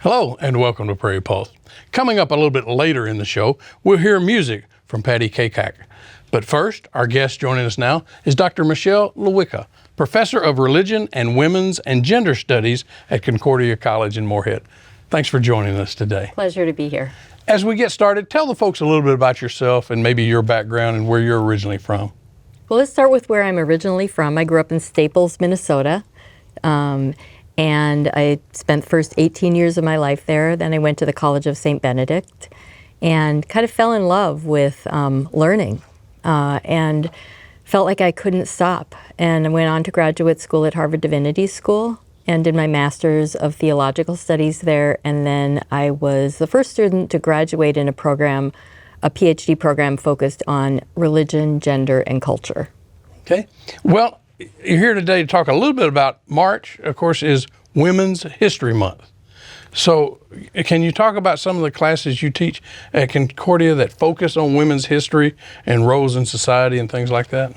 Hello and welcome to Prairie Pulse. Coming up a little bit later in the show, we'll hear music from Patty Kakak. But first, our guest joining us now is Dr. Michelle Lewicka, Professor of Religion and Women's and Gender Studies at Concordia College in Moorhead. Thanks for joining us today. Pleasure to be here. As we get started, tell the folks a little bit about yourself and maybe your background and where you're originally from. Well, let's start with where I'm originally from. I grew up in Staples, Minnesota. And I spent the first 18 years of my life there. Then I went to the College of St. Benedict and kind of fell in love with learning and felt like I couldn't stop. And I went on to graduate school at Harvard Divinity School and did my Master's of Theological Studies there. And then I was the first student to graduate in a PhD program focused on religion, gender, and culture. Okay. Well, you're here today to talk a little bit about March, of course, is Women's History Month. So can you talk about some of the classes you teach at Concordia that focus on women's history and roles in society and things like that?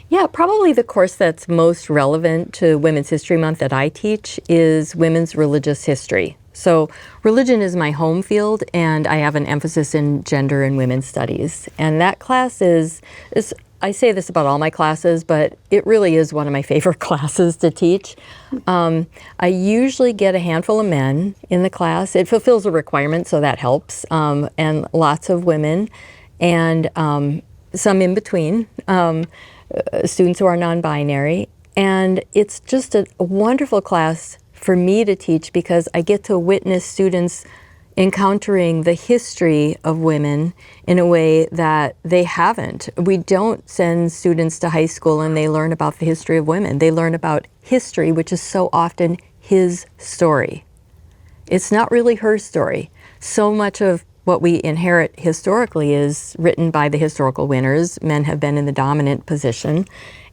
Yeah, probably the course that's most relevant to Women's History Month that I teach is Women's Religious History. So religion is my home field, and I have an emphasis in gender and women's studies. And that class is I say this about all my classes, but it really is one of my favorite classes to teach. I usually get a handful of men in the class. It fulfills a requirement, so that helps, and lots of women, and some in between, students who are non-binary. And it's just a wonderful class for me to teach because I get to witness students encountering the history of women in a way that they haven't. We don't send students to high school and they learn about the history of women. They learn about history, which is so often his story. It's not really her story. So much of what we inherit historically is written by the historical winners. Men have been in the dominant position.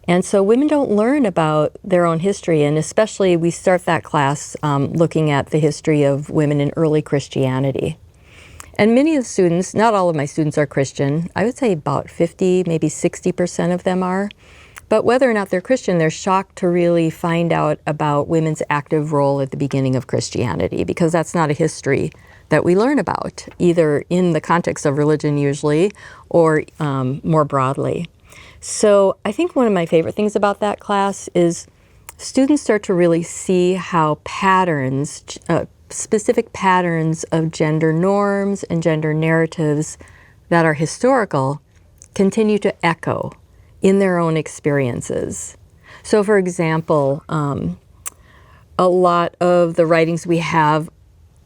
And so women don't learn about their own history, and especially we start that class looking at the history of women in early Christianity. And many of the students, not all of my students are Christian. I would say about 50, maybe 60% of them are. But whether or not they're Christian, they're shocked to really find out about women's active role at the beginning of Christianity, because that's not a history that we learn about, either in the context of religion usually, or more broadly. So I think one of my favorite things about that class is students start to really see how patterns, specific patterns of gender norms and gender narratives that are historical continue to echo in their own experiences. So for example, a lot of the writings we have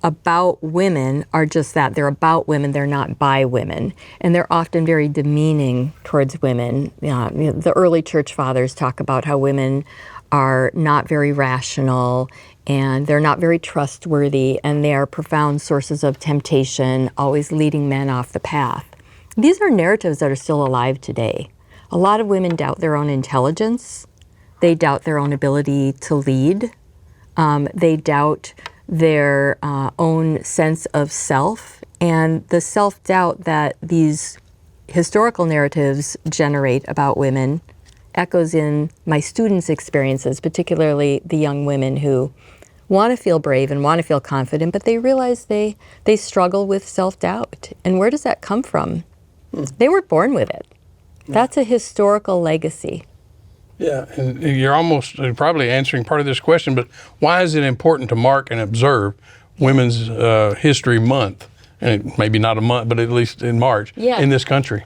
about women are just that. They're about women, they're not by women. And they're often very demeaning towards women. The early church fathers talk about how women are not very rational and they're not very trustworthy and they are profound sources of temptation, always leading men off the path. These are narratives that are still alive today. A lot of women doubt their own intelligence. They doubt their own ability to lead. They doubt their own sense of self, and the self-doubt that these historical narratives generate about women echoes in my students' experiences, particularly the young women who want to feel brave and want to feel confident, but they realize they struggle with self-doubt. And where does that come from? They were born with it. That's a historical legacy. Yeah, and you're almost probably answering part of this question, but why is it important to mark and observe Women's History Month? And maybe not a month, but at least in March, in this country.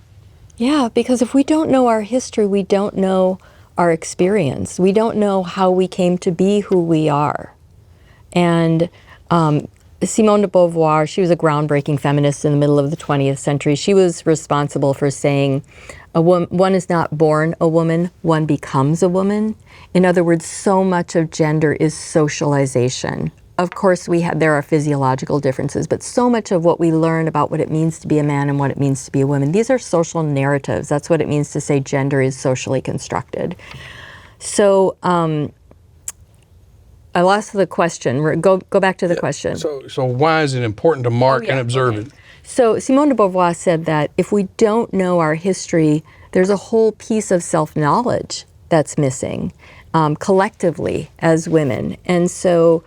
Yeah, because if we don't know our history, we don't know our experience. We don't know how we came to be who we are. And Simone de Beauvoir, she was a groundbreaking feminist in the middle of the 20th century. She was responsible for saying, one is not born a woman, one becomes a woman. In other words, so much of gender is socialization. Of course, there are physiological differences, but so much of what we learn about what it means to be a man and what it means to be a woman, these are social narratives. That's what it means to say gender is socially constructed. So I lost the question. Go back to the question. So why is it important to mark and observe it? So Simone de Beauvoir said that if we don't know our history, there's a whole piece of self-knowledge that's missing collectively as women. And so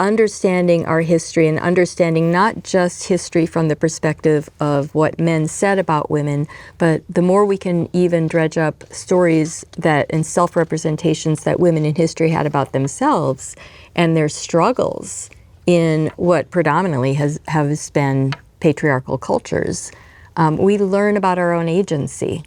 understanding our history and understanding not just history from the perspective of what men said about women, but the more we can even dredge up stories that and self-representations that women in history had about themselves and their struggles in what predominantly has been patriarchal cultures, we learn about our own agency.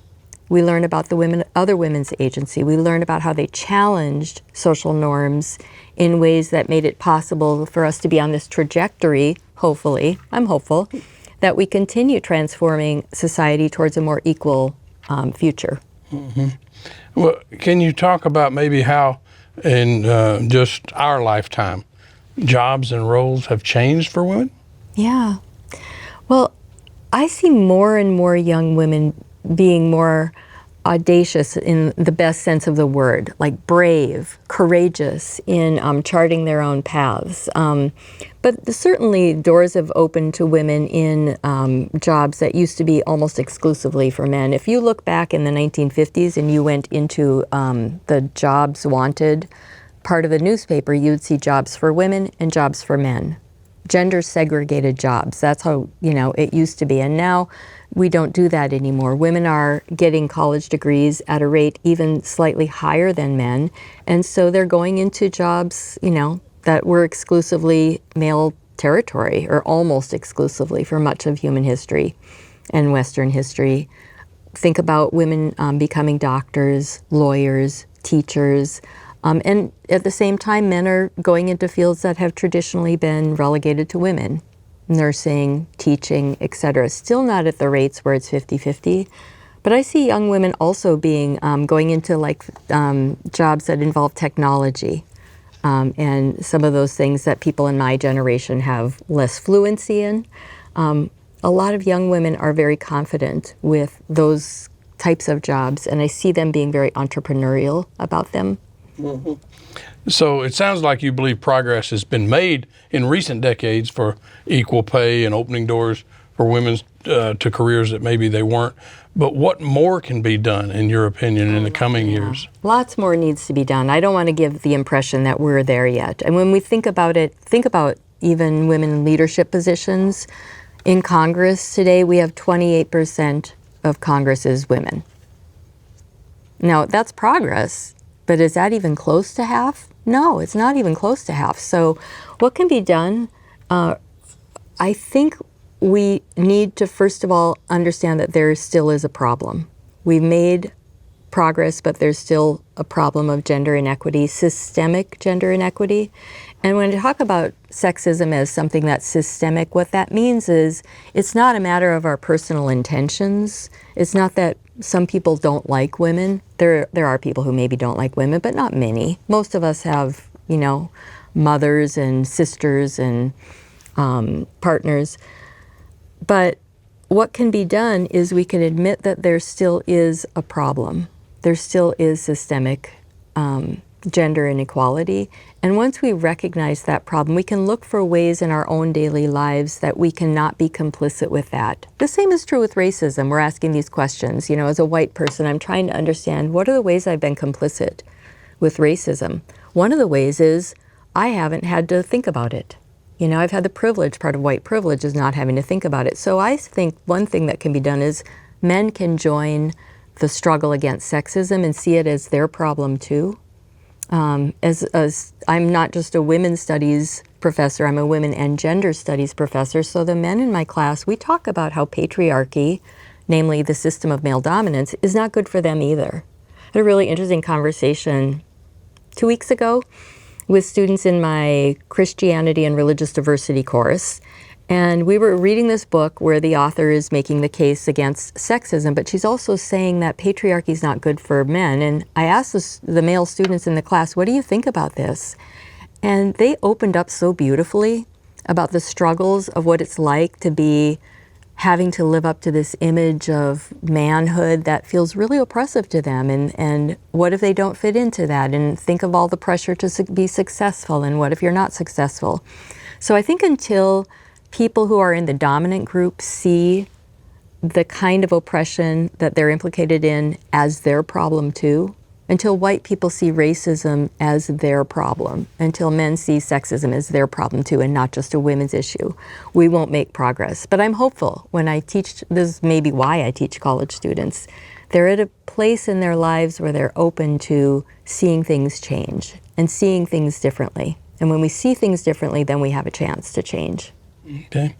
We learn about other women's agency. We learn about how they challenged social norms in ways that made it possible for us to be on this trajectory, hopefully, I'm hopeful, that we continue transforming society towards a more equal future. Mm-hmm. Well, can you talk about maybe how in just our lifetime, jobs and roles have changed for women? Yeah. Well, I see more and more young women being more audacious in the best sense of the word, like brave, courageous in charting their own paths. But certainly doors have opened to women in jobs that used to be almost exclusively for men. If you look back in the 1950s and you went into the jobs wanted part of the newspaper, you'd see jobs for women and jobs for men. Gender segregated jobs. That's how, it used to be. And now we don't do that anymore. Women are getting college degrees at a rate even slightly higher than men. And so they're going into jobs, that were exclusively male territory, or almost exclusively for much of human history and Western history. Think about women becoming doctors, lawyers, teachers, and at the same time, men are going into fields that have traditionally been relegated to women. Nursing, teaching, etc. Still not at the rates where it's 50-50. But I see young women also being going into jobs that involve technology and some of those things that people in my generation have less fluency in. A lot of young women are very confident with those types of jobs, and I see them being very entrepreneurial about them. Mm-hmm. So it sounds like you believe progress has been made in recent decades for equal pay and opening doors for women to careers that maybe they weren't. But what more can be done, in your opinion, in the coming years? Lots more needs to be done. I don't want to give the impression that we're there yet. And when we think about it, think about even women in leadership positions. In Congress today, we have 28% of Congress is women. Now, that's progress. But is that even close to half? No, it's not even close to half. So what can be done? I think we need to, first of all, understand that there still is a problem. We've made progress, but there's still a problem of gender inequity, systemic gender inequity. And when I talk about sexism as something that's systemic, what that means is it's not a matter of our personal intentions. It's not that some people don't like women. There are people who maybe don't like women, but not many. Most of us have, mothers and sisters and partners. But what can be done is we can admit that there still is a problem. There still is systemic gender inequality. And once we recognize that problem, we can look for ways in our own daily lives that we cannot be complicit with that. The same is true with racism. We're asking these questions. As a white person, I'm trying to understand what are the ways I've been complicit with racism. One of the ways is I haven't had to think about it. I've had the privilege, part of white privilege is not having to think about it. So I think one thing that can be done is men can join the struggle against sexism and see it as their problem too. As I'm not just a women's studies professor, I'm a women and gender studies professor. So the men in my class, we talk about how patriarchy, namely the system of male dominance, is not good for them either. I had a really interesting conversation 2 weeks ago with students in my Christianity and Religious Diversity course. And we were reading this book where the author is making the case against sexism, but she's also saying that patriarchy is not good for men. And I asked the male students in the class, what do you think about this? And they opened up so beautifully about the struggles of what it's like to be having to live up to this image of manhood that feels really oppressive to them. And what if they don't fit into that? And think of all the pressure to be successful. And what if you're not successful? So I think until people who are in the dominant group see the kind of oppression that they're implicated in as their problem too, until white people see racism as their problem, until men see sexism as their problem too and not just a women's issue, we won't make progress. But I'm hopeful when I teach, this is maybe why I teach college students, they're at a place in their lives where they're open to seeing things change and seeing things differently. And when we see things differently, then we have a chance to change. Okay.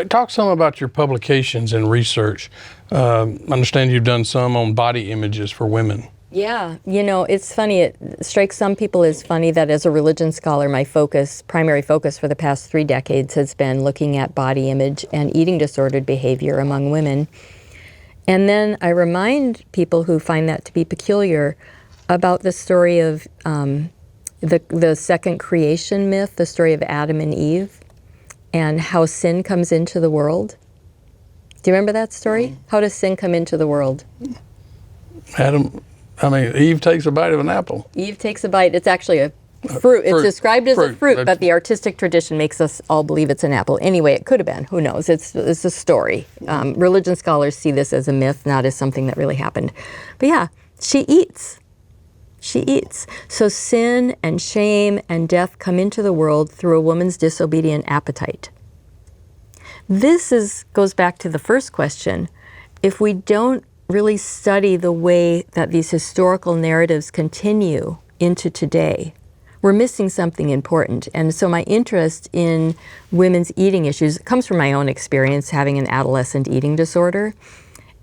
Talk some about your publications and research. I understand you've done some on body images for women. Yeah, you know, it's funny. It strikes some people as funny that as a religion scholar, my primary focus for the past 3 decades has been looking at body image and eating disordered behavior among women. And then I remind people who find that to be peculiar about the story of the second creation myth, the story of Adam and Eve, and how sin comes into the world. Do you remember that story? How does sin come into the world? Eve takes a bite of an apple. Eve takes a bite. It's actually a fruit. It's described as a fruit, but the artistic tradition makes us all believe it's an apple. Anyway, it could have been. Who knows? It's a story. Religion scholars see this as a myth, not as something that really happened. But yeah, she eats. She eats. So sin and shame and death come into the world through a woman's disobedient appetite. This goes back to the first question. If we don't really study the way that these historical narratives continue into today, we're missing something important. And so my interest in women's eating issues comes from my own experience having an adolescent eating disorder.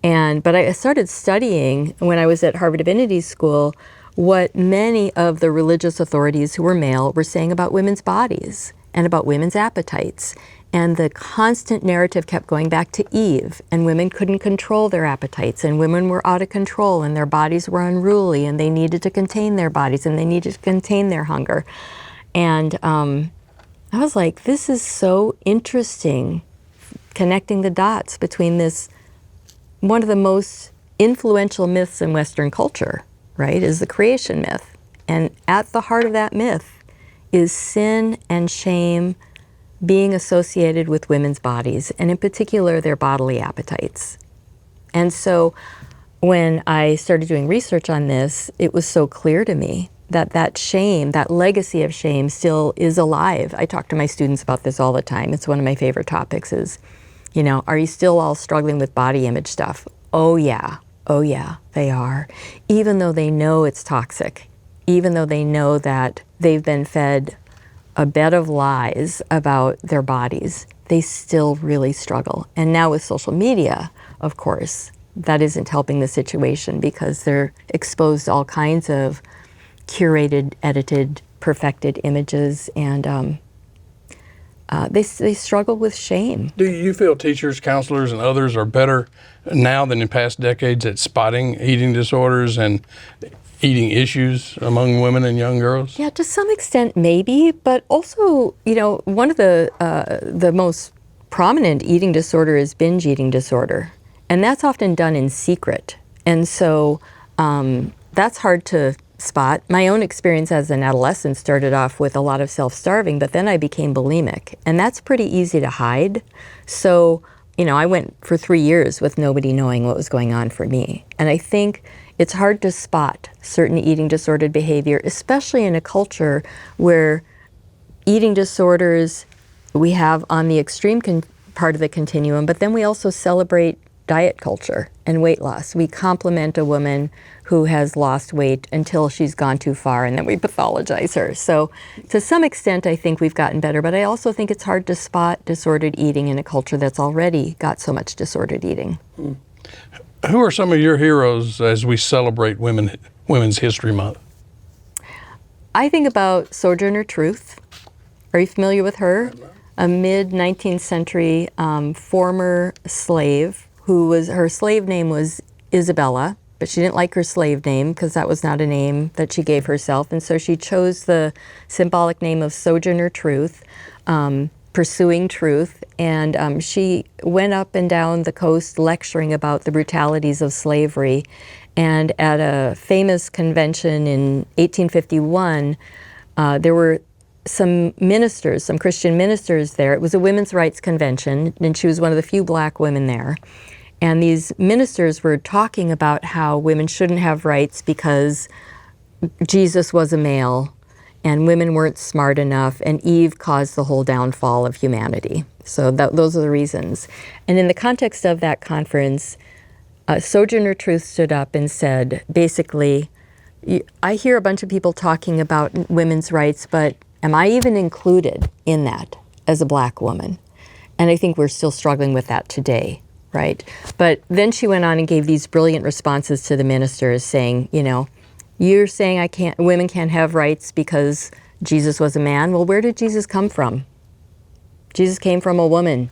But I started studying when I was at Harvard Divinity School what many of the religious authorities who were male were saying about women's bodies and about women's appetites. And the constant narrative kept going back to Eve, and women couldn't control their appetites, and women were out of control, and their bodies were unruly, and they needed to contain their bodies, and they needed to contain their hunger. And I was like, this is so interesting, connecting the dots between this, one of the most influential myths in Western culture, right, is the creation myth. And at the heart of that myth is sin and shame being associated with women's bodies, and in particular, their bodily appetites. And so when I started doing research on this, it was so clear to me that that shame, that legacy of shame still is alive. I talk to my students about this all the time. It's one of my favorite topics is, you know, are you still all struggling with body image stuff? Oh yeah, they are. Even though they know it's toxic, even though they know that they've been fed a bed of lies about their bodies, they still really struggle. And now with social media, of course, that isn't helping the situation because they're exposed to all kinds of curated, edited, perfected images, and they struggle with shame. Do you feel teachers, counselors, and others are better now than in past decades at spotting eating disorders and eating issues among women and young girls? Yeah, to some extent, maybe, but also, you know, one of the most prominent eating disorder is binge eating disorder, and that's often done in secret, and so that's hard to spot. My own experience as an adolescent started off with a lot of self-starving, but then I became bulimic, and that's pretty easy to hide. So, you know, I went for 3 years with nobody knowing what was going on for me, and I think it's hard to spot certain eating disordered behavior, especially in a culture where eating disorders we have on the extreme part of the continuum, but then we also celebrate diet culture and weight loss. We compliment a woman who has lost weight until she's gone too far, and then we pathologize her. So to some extent, I think we've gotten better, but I also think it's hard to spot disordered eating in a culture that's already got so much disordered eating. Who are some of your heroes as we celebrate Women's History Month? I think about Sojourner Truth. Are you familiar with her? A mid-19th century former slave her slave name was Isabella, but she didn't like her slave name because that was not a name that she gave herself. And so she chose the symbolic name of Sojourner Truth, pursuing truth. And she went up and down the coast lecturing about the brutalities of slavery. And at a famous convention in 1851, there were some ministers, some Christian ministers there. It was a women's rights convention, and she was one of the few black women there. And these ministers were talking about how women shouldn't have rights because Jesus was a male and women weren't smart enough, and Eve caused the whole downfall of humanity. So those are the reasons. And in the context of that conference, Sojourner Truth stood up and said, basically, I hear a bunch of people talking about women's rights, but am I even included in that as a black woman? And I think we're still struggling with that today, right? But then she went on and gave these brilliant responses to the ministers saying, you're saying women can't have rights because Jesus was a man. Well, where did Jesus come from? Jesus came from a woman.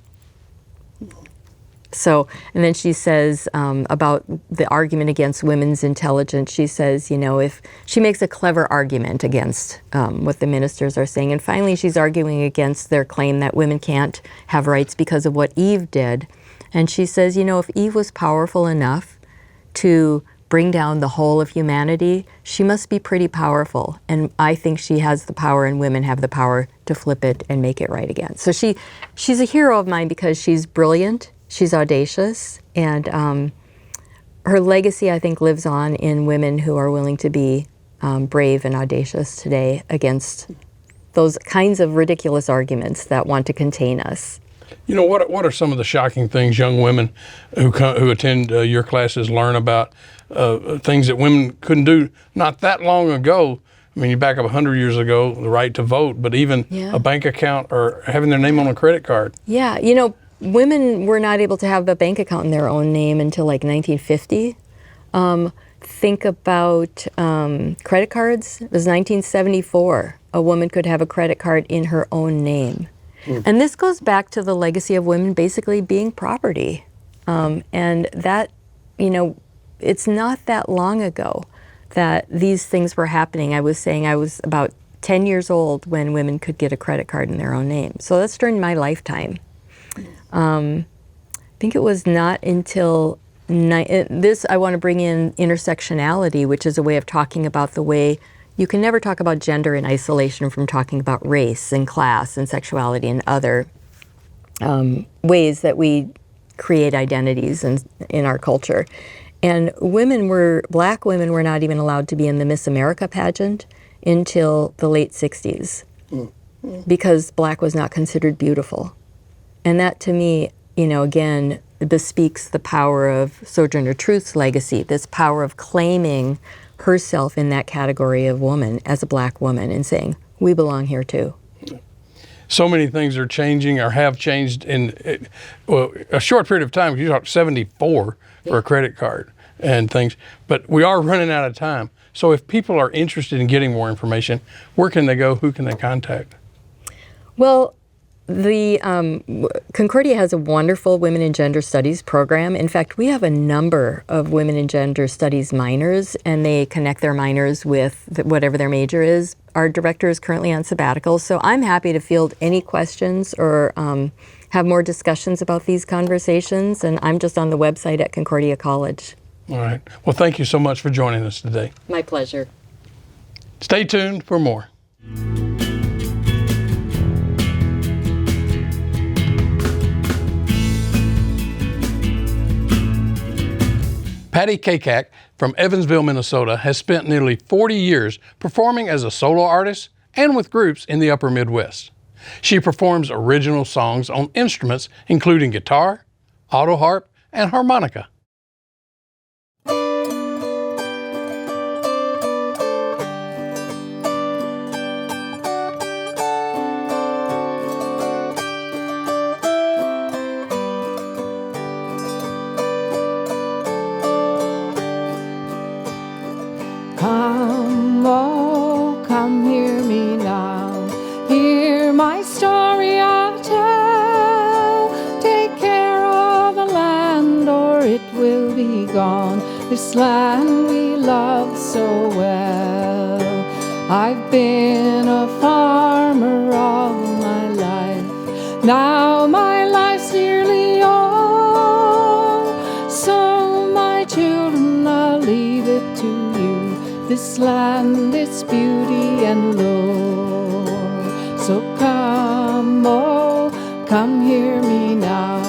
So, and then she says about the argument against women's intelligence, she says, if she makes a clever argument against what the ministers are saying. And finally, she's arguing against their claim that women can't have rights because of what Eve did. And she says, if Eve was powerful enough to bring down the whole of humanity, she must be pretty powerful. And I think she has the power, and women have the power to flip it and make it right again. So she's a hero of mine because she's brilliant, she's audacious, and her legacy, I think, lives on in women who are willing to be brave and audacious today against those kinds of ridiculous arguments that want to contain us. What are some of the shocking things young women who attend your classes learn about things that women couldn't do not that long ago? I mean, you back up 100 years ago, the right to vote, but even a bank account or having their name on a credit card. Yeah, women were not able to have a bank account in their own name until like 1950. Think about credit cards. It was 1974. A woman could have a credit card in her own name. And this goes back to the legacy of women basically being property. And that, it's not that long ago that these things were happening. I was saying I was about 10 years old when women could get a credit card in their own name. So that's during my lifetime. I think it was not until I want to bring in intersectionality, which is a way of talking about the way you can never talk about gender in isolation from talking about race and class and sexuality and other ways that we create identities in our culture. And black women were not even allowed to be in the Miss America pageant until the late 60s because black was not considered beautiful. And that to me, again, bespeaks the power of Sojourner Truth's legacy, this power of claiming herself in that category of woman as a black woman and saying, we belong here too. So many things are changing or have changed in a short period of time. You talked 74 for a credit card and things, but we are running out of time. So if people are interested in getting more information, where can they go? Who can they contact? Well, the Concordia has a wonderful Women and Gender Studies program. In fact, we have a number of Women and Gender Studies minors, and they connect their minors with whatever their major is. Our director is currently on sabbatical, so I'm happy to field any questions or have more discussions about these conversations, and I'm just on the website at Concordia College. All right. Well, thank you so much for joining us today. My pleasure. Stay tuned for more. Patty Kakak from Evansville, Minnesota, has spent nearly 40 years performing as a solo artist and with groups in the upper Midwest. She performs original songs on instruments including guitar, auto harp, and harmonica. Come, oh, come hear me now. Hear my story I'll tell. Take care of the land or it will be gone. This land we love so well. I've been a farmer all my life. Now my life's nearly all. So my children, I'll leave it to you. This land, its beauty and lore. So come, oh, come hear me now.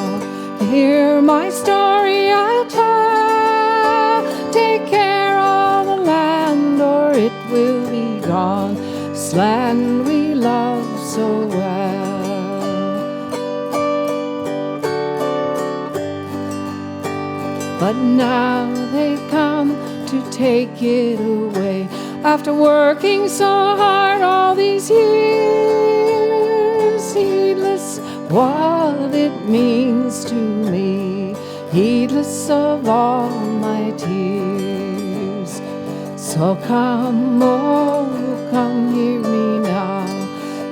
Hear my story will be gone, this land we love so well. But now they come to take it away, after working so hard all these years, heedless what it means to me, heedless of all my tears. So come, oh, come hear me now,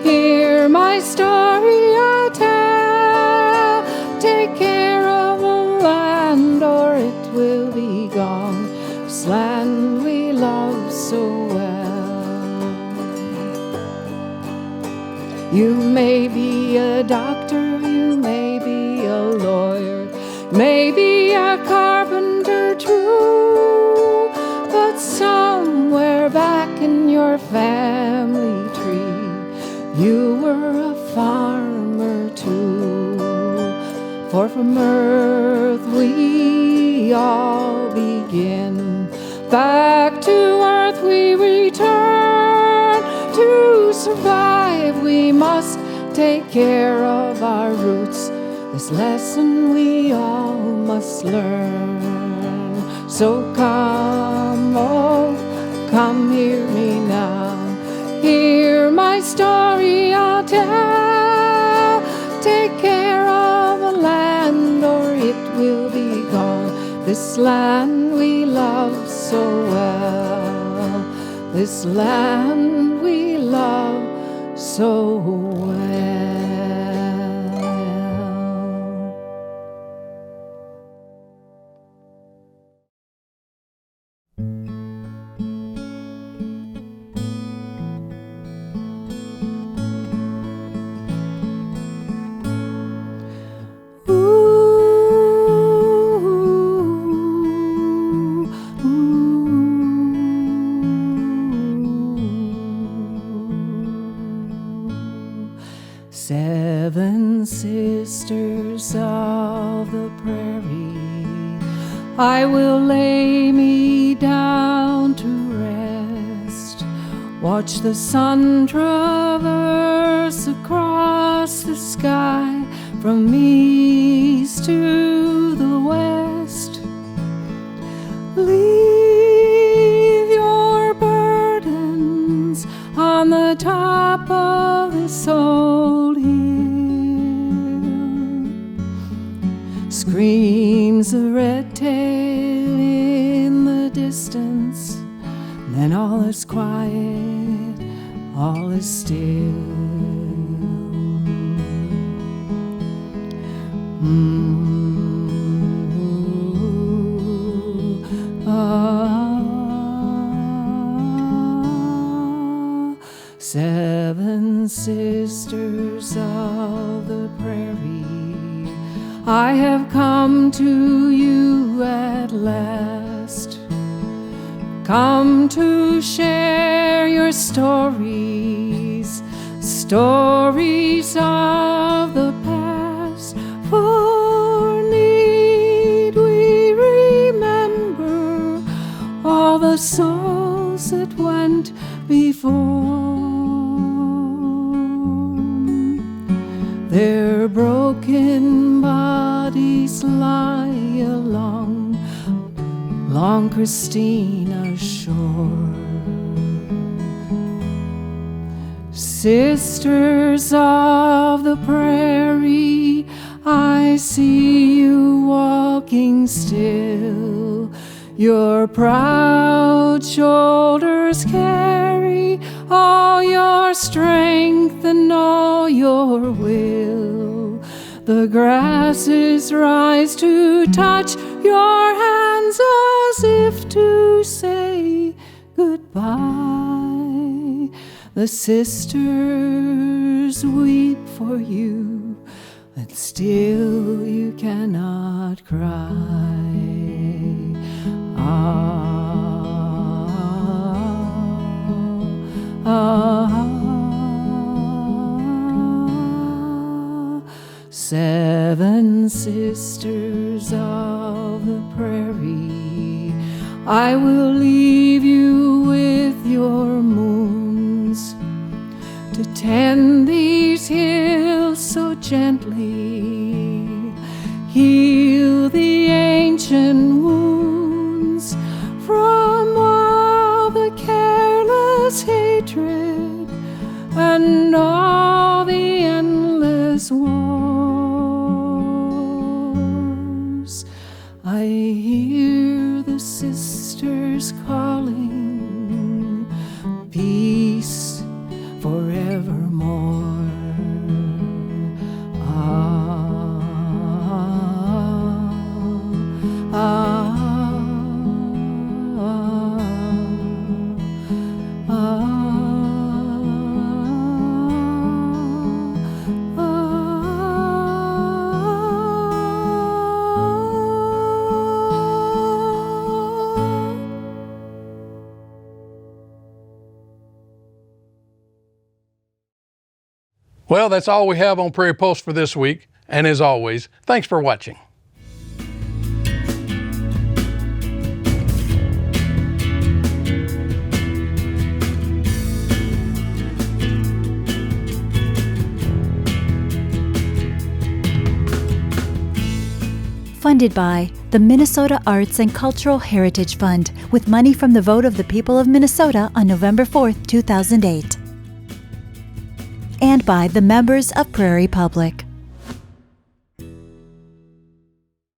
hear my story I tell. Take care of the land or it will be gone, this land we love so well. You may be a doctor, you may be a lawyer, maybe a carpenter too, but somewhere back in your family tree, you were a farmer too. For from earth we all begin, back to earth we return. To survive we must take care of our roots, this lesson we all must learn. So come, oh, come hear me now, hear my story I'll tell. Take care of the land or it will be gone, this land we love so well, this land we love so well. Seven sisters of the prairie, I will lay me down to rest. Watch the sun traverse across the sky from east to the west. Leave your burdens on the top of this old hill. Screams a red tail in the distance, then all is quiet, all is still. Seven sisters of the prairie, I have come to you at last, come to share your stories, stories of the past. For need we remember all the souls that went before. Their broken bodies lie along Christina shore. Sisters of the prairie, I see you walking still. Your proud shoulders carry all your strength and all your will. The grasses rise to touch your hands as if to say goodbye. The sisters weep for you, but still you cannot cry. Seven sisters of the prairie, I will leave you with your moons to tend these hills so gently, heal the ancient wounds from all the careless hatred and all the endless wars. I hear the sisters calling, peace forevermore. Well, that's all we have on Prairie Pulse for this week. And as always, thanks for watching. Funded by the Minnesota Arts and Cultural Heritage Fund with money from the vote of the people of Minnesota on November 4th, 2008. And by the members of Prairie Public.